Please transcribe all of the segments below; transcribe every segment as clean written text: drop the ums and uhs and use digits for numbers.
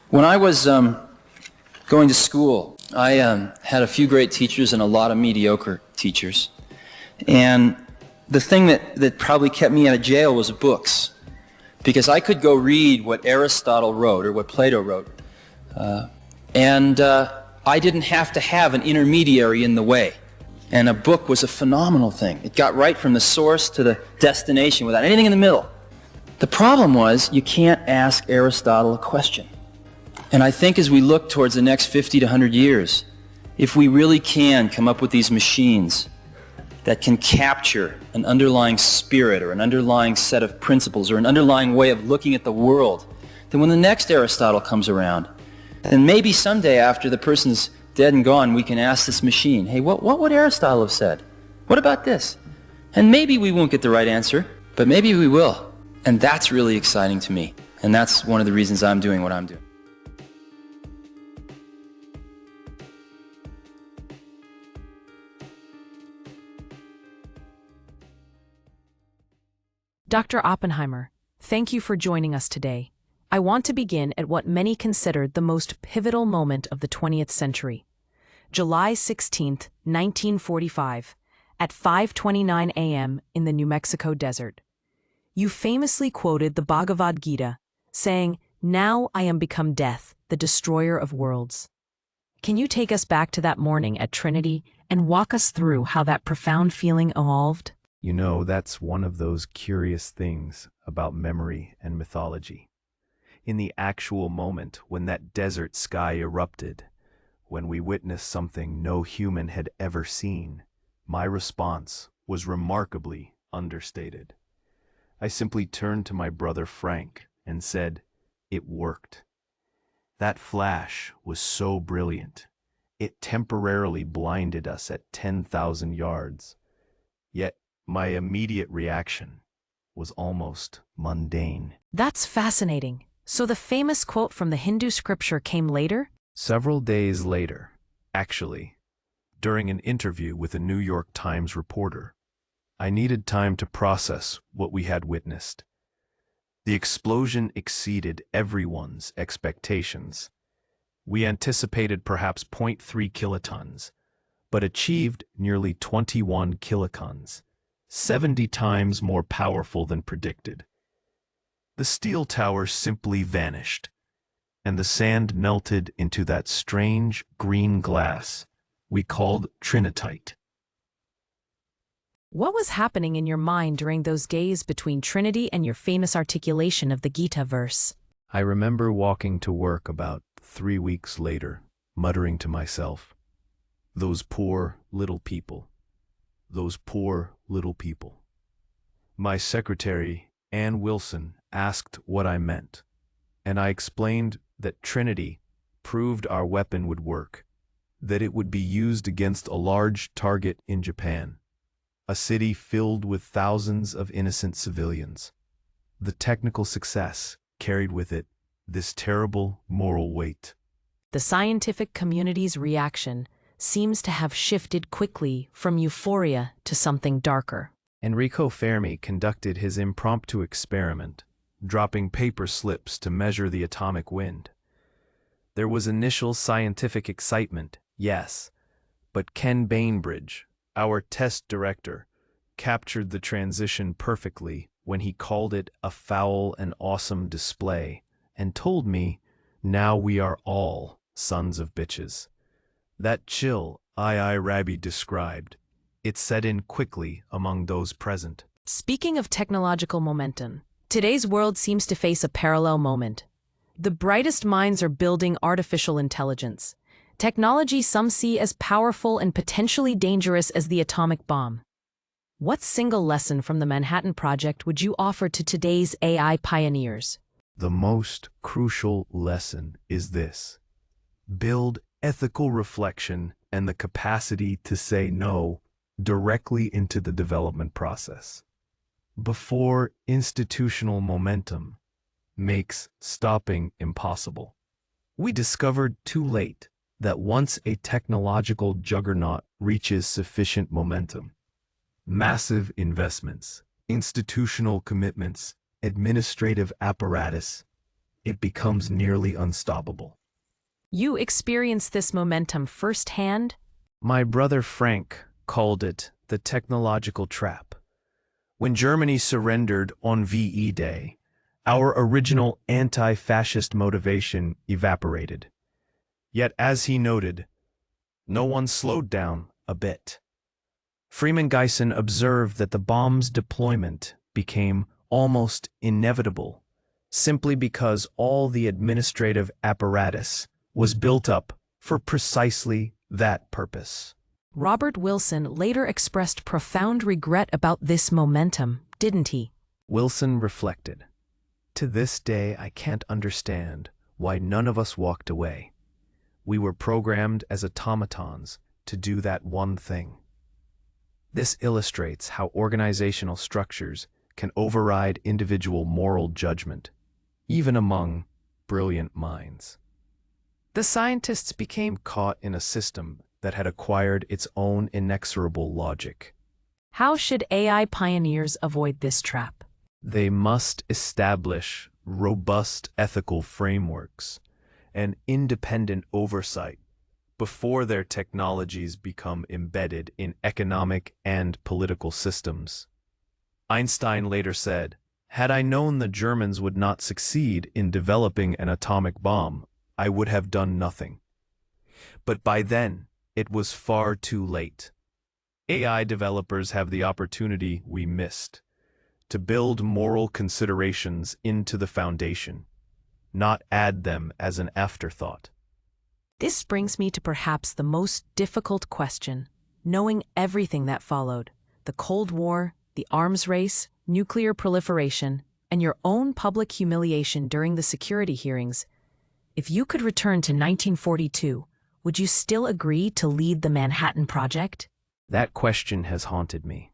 When I was going to school, I had a few great teachers and a lot of mediocre teachers. And the thing that probably kept me out of jail was books, because I could go read what Aristotle wrote or what Plato wrote, and I didn't have to have an intermediary in the way. And a book was a phenomenal thing. It got right from the source to the destination without anything in the middle. The problem was you can't ask Aristotle a question. And I think as we look towards the next 50 to 100 years, if we really can come up with these machines that can capture an underlying spirit or an underlying set of principles or an underlying way of looking at the world, then when the next Aristotle comes around, then maybe someday after the person's dead and gone, we can ask this machine, hey, what would Aristotle have said? What about this? And maybe we won't get the right answer, but maybe we will. And that's really exciting to me. And that's one of the reasons I'm doing what I'm doing. Dr. Oppenheimer, thank you for joining us today. I want to begin at what many considered the most pivotal moment of the 20th century. July 16, 1945, at 5:29 a.m. in the New Mexico desert. You famously quoted the Bhagavad Gita, saying, "Now I am become death, the destroyer of worlds." Can you take us back to that morning at Trinity and walk us through how that profound feeling evolved? You know, that's one of those curious things about memory and mythology. In the actual moment when that desert sky erupted, when we witnessed something no human had ever seen, my response was remarkably understated. I simply turned to my brother Frank and said, "It worked." That flash was so brilliant, it temporarily blinded us at 10,000 yards. Yet, my immediate reaction was almost mundane. That's fascinating. So the famous quote from the Hindu scripture came later? Several days later, actually, during an interview with a New York Times reporter. I needed time to process what we had witnessed. The explosion exceeded everyone's expectations. We anticipated perhaps 0.3 kilotons, but achieved nearly 21 kilotons. 70 times more powerful than predicted. The steel tower simply vanished, and the sand melted into that strange green glass we called trinitite. What was happening in your mind during those days between Trinity and your famous articulation of the Gita verse? I remember walking to work about 3 weeks later, muttering to myself, "Those poor little people. Those poor little people." My secretary, Ann Wilson, asked what I meant, and I explained that Trinity proved our weapon would work, that it would be used against a large target in Japan, a city filled with thousands of innocent civilians. The technical success carried with it this terrible moral weight. The scientific community's reaction seems to have shifted quickly from euphoria to something darker. Enrico Fermi conducted his impromptu experiment, dropping paper slips to measure the atomic wind. There was initial scientific excitement, yes, but Ken Bainbridge, our test director, captured the transition perfectly when he called it a foul and awesome display and told me, "Now we are all sons of bitches." That chill Rabbi described, it set in quickly among those present. Speaking of technological momentum, today's world seems to face a parallel moment. The brightest minds are building artificial intelligence, technology some see as powerful and potentially dangerous as the atomic bomb. What single lesson from the Manhattan Project would you offer to today's AI pioneers? The most crucial lesson is this: build ethical reflection and the capacity to say no directly into the development process, before institutional momentum makes stopping impossible. We discovered too late that once a technological juggernaut reaches sufficient momentum, massive investments, institutional commitments, administrative apparatus, it becomes nearly unstoppable. You experienced this momentum firsthand? My brother Frank called it the technological trap. When Germany surrendered on VE Day, our original anti-fascist motivation evaporated. Yet, as he noted, no one slowed down a bit. Freeman Gysin observed that the bomb's deployment became almost inevitable, simply because all the administrative apparatus was built up for precisely that purpose. Robert Wilson later expressed profound regret about this momentum, didn't he? Wilson reflected, "To this day, I can't understand why none of us walked away. We were programmed as automatons to do that one thing." This illustrates how organizational structures can override individual moral judgment, even among brilliant minds. The scientists became caught in a system that had acquired its own inexorable logic. How should AI pioneers avoid this trap? They must establish robust ethical frameworks and independent oversight before their technologies become embedded in economic and political systems. Einstein later said, "Had I known the Germans would not succeed in developing an atomic bomb, I would have done nothing." But by then, it was far too late. AI developers have the opportunity we missed to build moral considerations into the foundation, not add them as an afterthought. This brings me to perhaps the most difficult question, knowing everything that followed: the Cold War, the arms race, nuclear proliferation, and your own public humiliation during the security hearings. If you could return to 1942, would you still agree to lead the Manhattan Project? That question has haunted me.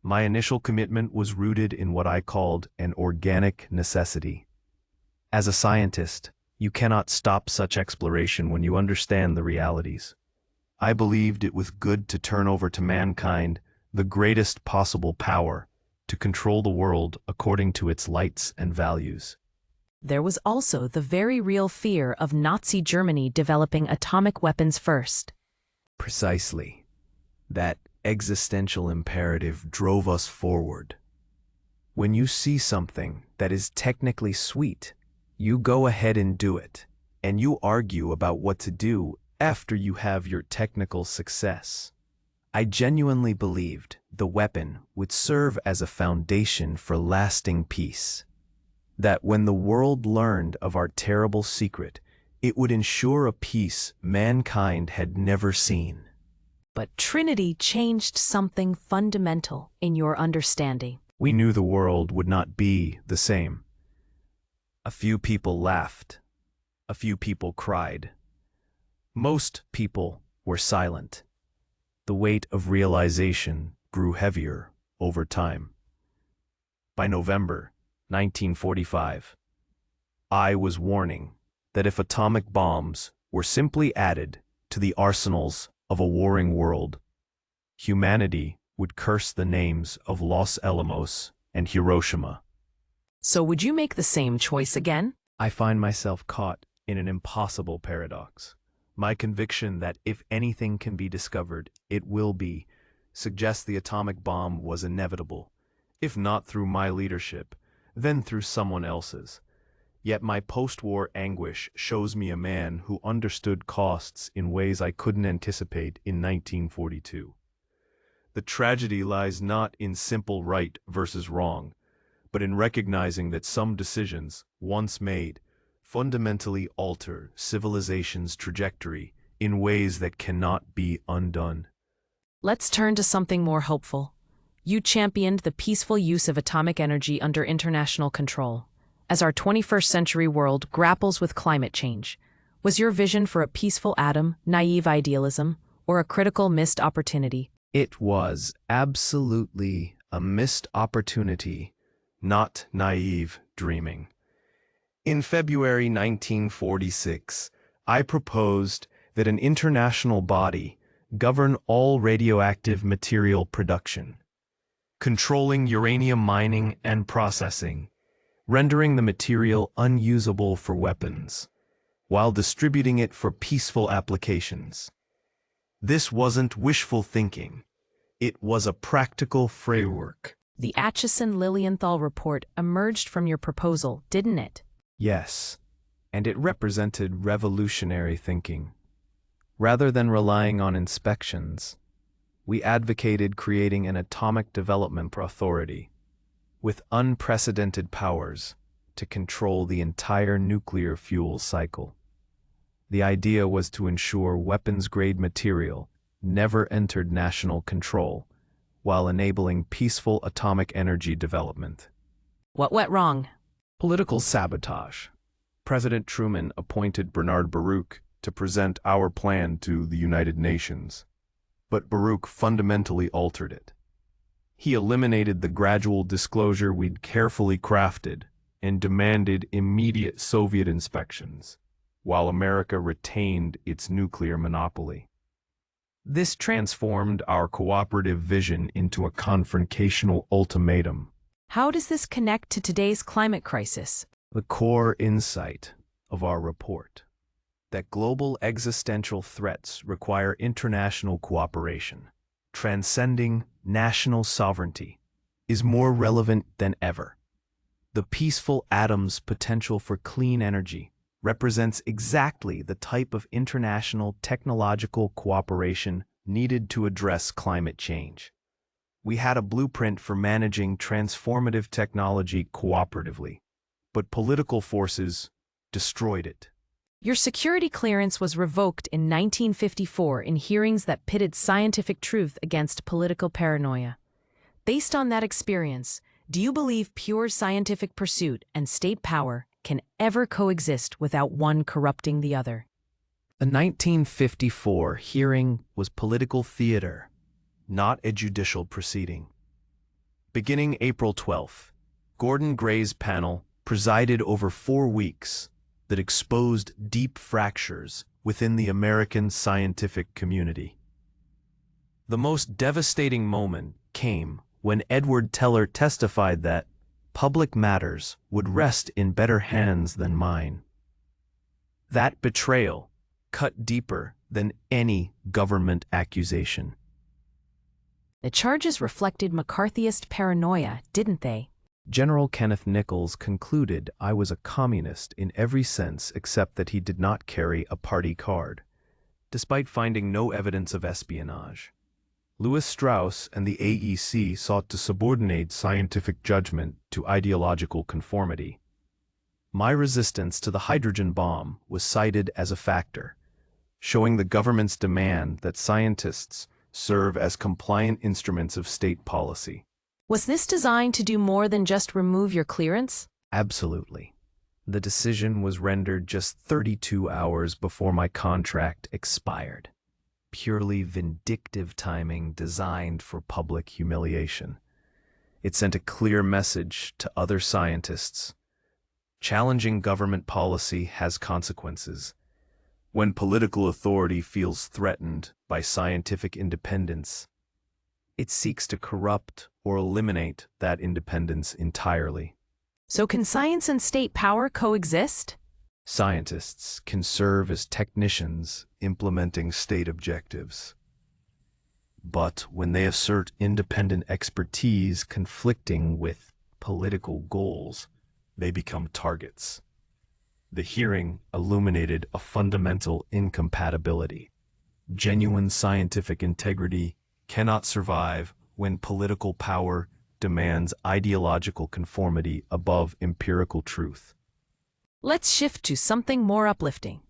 My initial commitment was rooted in what I called an organic necessity. As a scientist, you cannot stop such exploration when you understand the realities. I believed it was good to turn over to mankind the greatest possible power to control the world according to its lights and values. There was also the very real fear of Nazi Germany developing atomic weapons first. Precisely. That existential imperative drove us forward. When you see something that is technically sweet, you go ahead and do it, and you argue about what to do after you have your technical success. I genuinely believed the weapon would serve as a foundation for lasting peace. That when the world learned of our terrible secret, it would ensure a peace mankind had never seen. But Trinity changed something fundamental in your understanding. We knew the world would not be the same. A few people laughed. A few people cried. Most people were silent. The weight of realization grew heavier over time. By November 1945, I was warning that if atomic bombs were simply added to the arsenals of a warring world, humanity would curse the names of Los Alamos and Hiroshima. So would you make the same choice again? I find myself caught in an impossible paradox. My conviction that if anything can be discovered, it will be, suggests the atomic bomb was inevitable, if not through my leadership, then through someone else's. Yet my post-war anguish shows me a man who understood costs in ways I couldn't anticipate in 1942. The tragedy lies not in simple right versus wrong, but in recognizing that some decisions, once made, fundamentally alter civilization's trajectory in ways that cannot be undone. Let's turn to something more hopeful. You championed the peaceful use of atomic energy under international control. As our 21st century world grapples with climate change, was your vision for a peaceful atom naive idealism or a critical missed opportunity? It was absolutely a missed opportunity, not naive dreaming. In February 1946, I proposed that an international body govern all radioactive material production, controlling uranium mining and processing, rendering the material unusable for weapons, while distributing it for peaceful applications. This wasn't wishful thinking. It was a practical framework. The Acheson-Lilienthal report emerged from your proposal, didn't it? Yes, and it represented revolutionary thinking. Rather than relying on inspections, we advocated creating an atomic development authority with unprecedented powers to control the entire nuclear fuel cycle. The idea was to ensure weapons-grade material never entered national control, while enabling peaceful atomic energy development. What went wrong? Political sabotage. President Truman appointed Bernard Baruch to present our plan to the United Nations, but Baruch fundamentally altered it. He eliminated the gradual disclosure we'd carefully crafted and demanded immediate Soviet inspections, while America retained its nuclear monopoly. This transformed our cooperative vision into a confrontational ultimatum. How does this connect to today's climate crisis? The core insight of our report, that global existential threats require international cooperation, transcending national sovereignty, is more relevant than ever. The peaceful atom's potential for clean energy represents exactly the type of international technological cooperation needed to address climate change. We had a blueprint for managing transformative technology cooperatively, but political forces destroyed it. Your security clearance was revoked in 1954 in hearings that pitted scientific truth against political paranoia. Based on that experience, do you believe pure scientific pursuit and state power can ever coexist without one corrupting the other? The 1954 hearing was political theater, not a judicial proceeding. Beginning April 12th, Gordon Gray's panel presided over 4 weeks that exposed deep fractures within the American scientific community. The most devastating moment came when Edward Teller testified that public matters would rest in better hands than mine. That betrayal cut deeper than any government accusation. The charges reflected McCarthyist paranoia, didn't they? General Kenneth Nichols concluded I was a communist in every sense except that he did not carry a party card, despite finding no evidence of espionage. Louis Strauss and the AEC sought to subordinate scientific judgment to ideological conformity. My resistance to the hydrogen bomb was cited as a factor, showing the government's demand that scientists serve as compliant instruments of state policy. Was this designed to do more than just remove your clearance? Absolutely. The decision was rendered just 32 hours before my contract expired. Purely vindictive timing designed for public humiliation. It sent a clear message to other scientists. Challenging government policy has consequences. When political authority feels threatened by scientific independence, it seeks to corrupt or eliminate that independence entirely. So can science and state power coexist? Scientists can serve as technicians implementing state objectives. But when they assert independent expertise conflicting with political goals, they become targets. The hearing illuminated a fundamental incompatibility. Genuine scientific integrity cannot survive when political power demands ideological conformity above empirical truth. Let's shift to something more uplifting.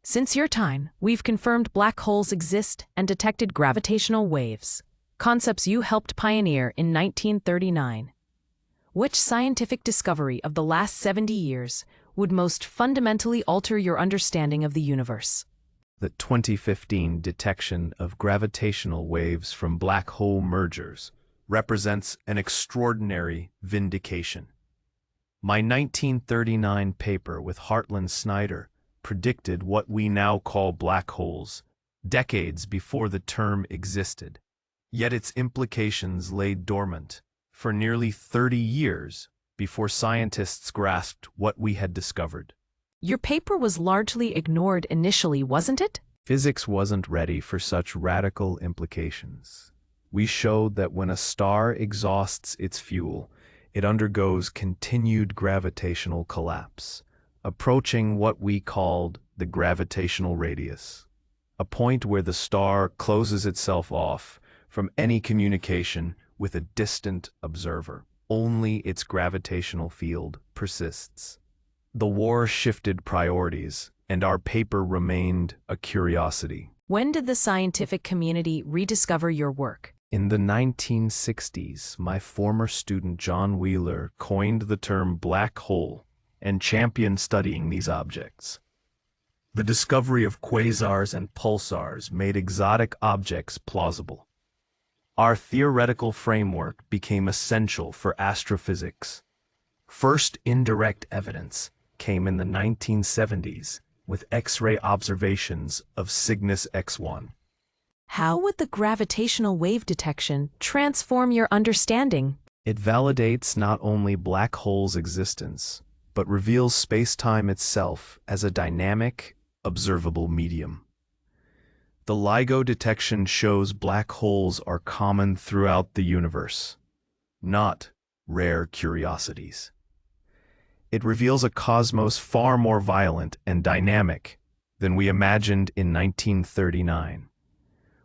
Since your time, we've confirmed black holes exist and detected gravitational waves, concepts you helped pioneer in 1939. Which scientific discovery of the last 70 years would most fundamentally alter your understanding of the universe? The 2015 detection of gravitational waves from black hole mergers represents an extraordinary vindication. My 1939 paper with Hartland Snyder predicted what we now call black holes, decades before the term existed. Yet its implications lay dormant for nearly 30 years before scientists grasped what we had discovered. Your paper was largely ignored initially, wasn't it? Physics wasn't ready for such radical implications. We showed that when a star exhausts its fuel, it undergoes continued gravitational collapse, approaching what we called the gravitational radius, a point where the star closes itself off from any communication with a distant observer. Only its gravitational field persists. The war shifted priorities, and our paper remained a curiosity. When did the scientific community rediscover your work? In the 1960s, my former student John Wheeler coined the term black hole and championed studying these objects. The discovery of quasars and pulsars made exotic objects plausible. Our theoretical framework became essential for astrophysics. First indirect evidence came in the 1970s with X-ray observations of Cygnus X1. How would the gravitational wave detection transform your understanding? It validates not only black holes' existence, but reveals space-time itself as a dynamic, observable medium. The LIGO detection shows black holes are common throughout the universe, not rare curiosities. It reveals a cosmos far more violent and dynamic than we imagined in 1939,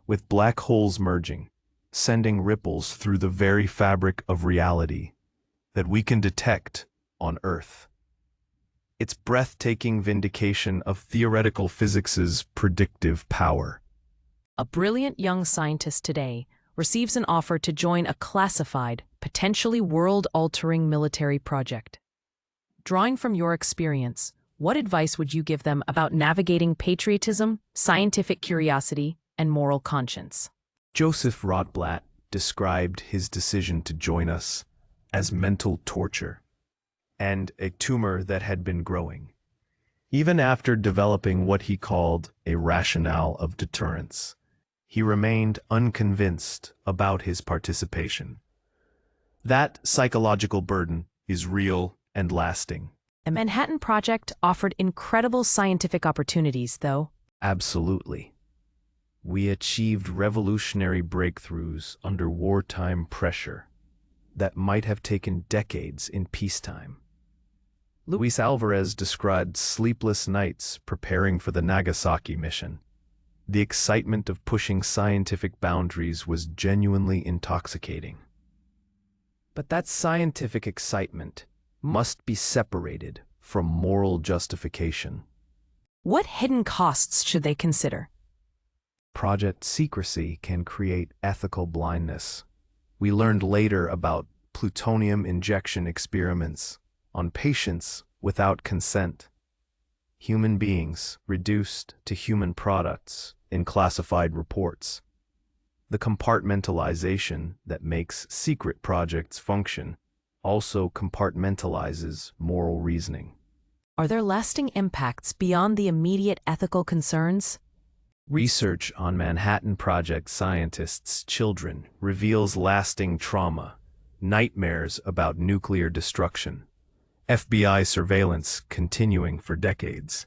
with black holes merging, sending ripples through the very fabric of reality that we can detect on Earth. It's breathtaking vindication of theoretical physics's predictive power. A brilliant young scientist today receives an offer to join a classified, potentially world-altering military project. Drawing from your experience, what advice would you give them about navigating patriotism, scientific curiosity, and moral conscience? Joseph Rotblat described his decision to join us as mental torture and a tumor that had been growing, even after developing what he called a rationale of deterrence. He remained unconvinced about his participation. That psychological burden is real and lasting. The Manhattan Project offered incredible scientific opportunities, though. Absolutely. We achieved revolutionary breakthroughs under wartime pressure that might have taken decades in peacetime. Luis Alvarez described sleepless nights preparing for the Nagasaki mission. The excitement of pushing scientific boundaries was genuinely intoxicating. But that scientific excitement must be separated from moral justification. What hidden costs should they consider? Project secrecy can create ethical blindness. We learned later about plutonium injection experiments on patients without consent. Human beings reduced to human products in classified reports. The compartmentalization that makes secret projects function also compartmentalizes moral reasoning. Are there lasting impacts beyond the immediate ethical concerns? Research on Manhattan Project scientists' children reveals lasting trauma, nightmares about nuclear destruction, FBI surveillance continuing for decades.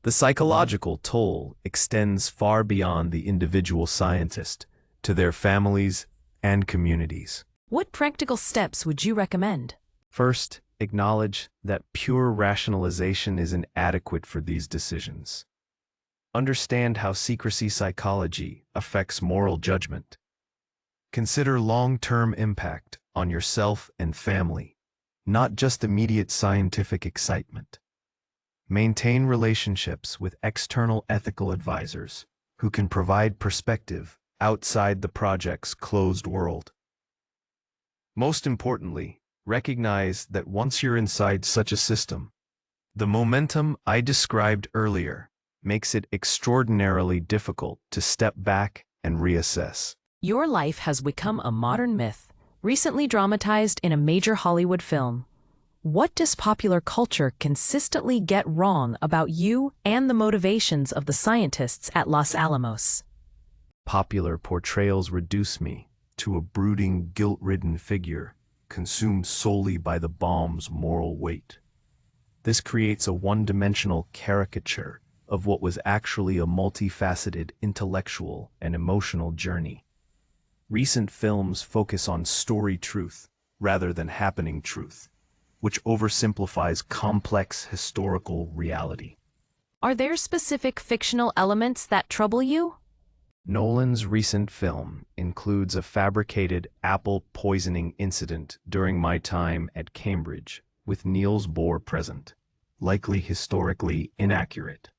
The psychological toll extends far beyond the individual scientist to their families and communities. What practical steps would you recommend? First, acknowledge that pure rationalization is inadequate for these decisions. Understand how secrecy psychology affects moral judgment. Consider long-term impact on yourself and family, not just immediate scientific excitement. Maintain relationships with external ethical advisors who can provide perspective outside the project's closed world. Most importantly, recognize that once you're inside such a system, the momentum I described earlier makes it extraordinarily difficult to step back and reassess. Your life has become a modern myth, recently dramatized in a major Hollywood film. What does popular culture consistently get wrong about you and the motivations of the scientists at Los Alamos? Popular portrayals reduce me to a brooding, guilt-ridden figure consumed solely by the bomb's moral weight. This creates a one-dimensional caricature of what was actually a multifaceted intellectual and emotional journey. Recent films focus on story truth rather than happening truth, which oversimplifies complex historical reality. Are there specific fictional elements that trouble you? Nolan's recent film includes a fabricated apple poisoning incident during my time at Cambridge, with Niels Bohr present, likely historically inaccurate.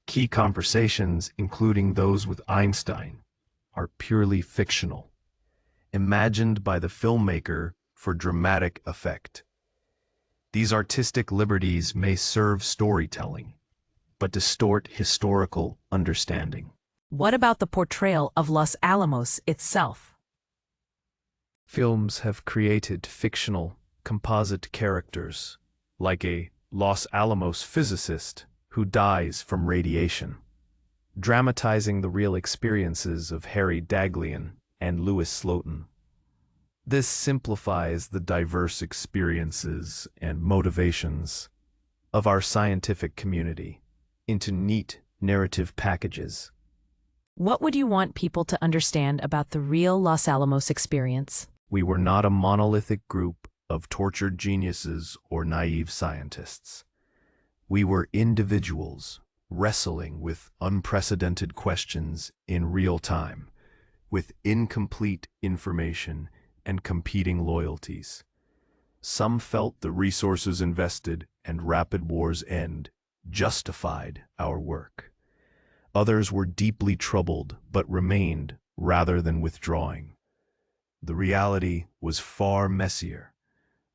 Key conversations, including those with Einstein, are purely fictional, imagined by the filmmaker for dramatic effect. These artistic liberties may serve storytelling, but distort historical understanding. What about the portrayal of Los Alamos itself? Films have created fictional, composite characters, like a Los Alamos physicist who dies from radiation, dramatizing the real experiences of Harry Daghlian and Louis Slotin. This simplifies the diverse experiences and motivations of our scientific community into neat narrative packages. What would you want people to understand about the real Los Alamos experience? We were not a monolithic group of tortured geniuses or naive scientists. We were individuals wrestling with unprecedented questions in real time, with incomplete information and competing loyalties. Some felt the resources invested and rapid war's end justified our work. Others were deeply troubled but remained rather than withdrawing. The reality was far messier,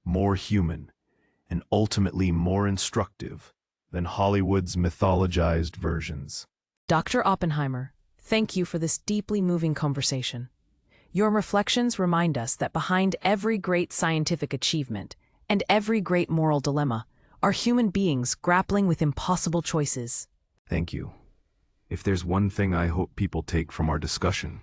more human, and ultimately more instructive than Hollywood's mythologized versions. Dr. Oppenheimer, thank you for this deeply moving conversation. Your reflections remind us that behind every great scientific achievement and every great moral dilemma are human beings grappling with impossible choices. Thank you. If there's one thing I hope people take from our discussion,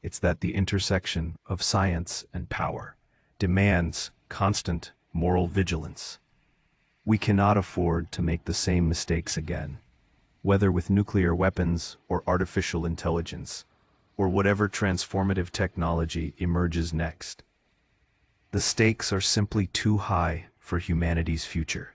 it's that the intersection of science and power demands constant moral vigilance. We cannot afford to make the same mistakes again, whether with nuclear weapons or artificial intelligence, or whatever transformative technology emerges next. The stakes are simply too high for humanity's future.